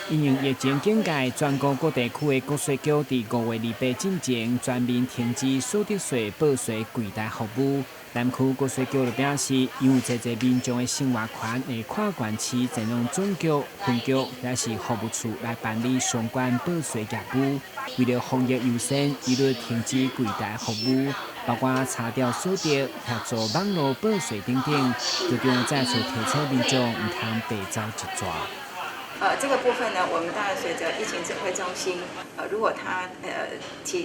因应疫情警戒，全国各地区的国税局伫5月28之前全面停止所得税报税柜台服务。南区国税局就表示，因有侪民众的生活权会跨县市前往总局、分局也是服务处来办理相关报税业务。为了防疫优先，一律停止柜台服务，包括查调所得、协助网络报税等等。局长再次提醒民众唔通白走一抓。这个部分呢，我们当然随着疫情指挥中心，如果它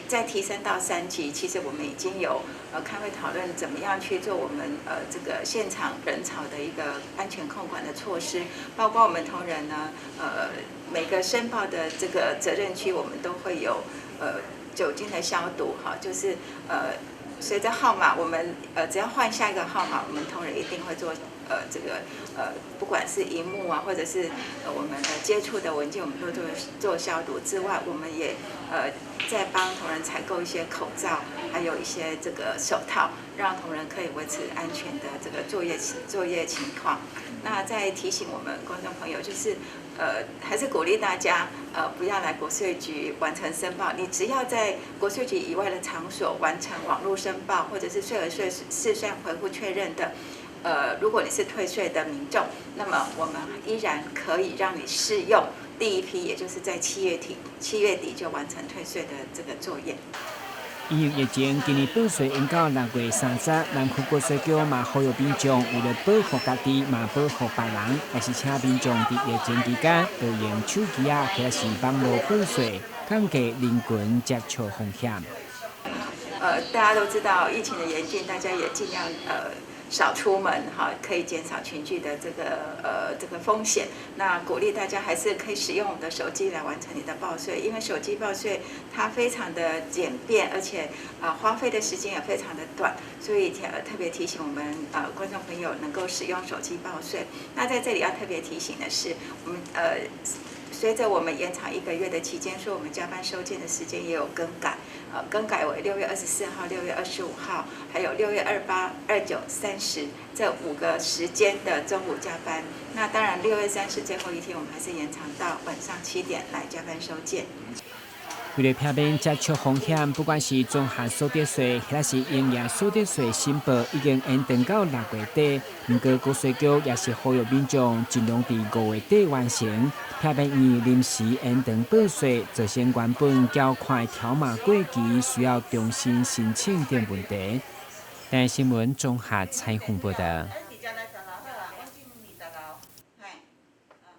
再提升到3级，其实我们已经有开会讨论怎么样去做我们这个现场人潮的一个安全控管的措施，包括我们同仁呢，每个申报的这个责任区，我们都会有酒精的消毒，哈，就是随着号码，我们只要换下一个号码，我们同仁一定会做这个不管是荧幕啊，或者是我们的接触的文件，我们都做消毒之外，我们也在帮同仁采购一些口罩，还有一些这个手套，让同仁可以维持安全的这个作业情况。那再提醒我们观众朋友，就是还是鼓励大家不要来国税局完成申报，你只要在国税局以外的场所完成网络申报，或者是税额试算回复确认的。如果你是退税的民众，那么我们依然可以让你适用第一批，也就是在7月底就完成退税的这个作业。因应疫情，今年报税延到6月30，南区国税局嘛呼吁民众为了保护家己，嘛保护别人，也是请民众在疫情期间多用手机啊，或者是网络报税，降低人群接触风险。大家都知道疫情的严峻，大家也尽量少出门哈，可以减少群聚的这个风险。那鼓励大家还是可以使用我们的手机来完成你的报税，因为手机报税它非常的简便，而且花费的时间也非常的短，所以特别提醒我们观众朋友能够使用手机报税。那在这里要特别提醒的是，我们随着我们延长1个月的期间，说我们加班收件的时间也有更改，更改为6月24号、6月25号，还有6月28、29、30这5个时间的中午加班。那当然6月30最后一天，我们还是延长到晚上7点来加班收件。为了避免接触风险，不管是综合所得税，还是营业所得税申报，已经延长到6月底。不过，国税局也是呼吁民众尽量在5月底完成，避免因临时延长报税，造成原本缴款条码过期，需要重新申请等问题。台新闻综合采访报道。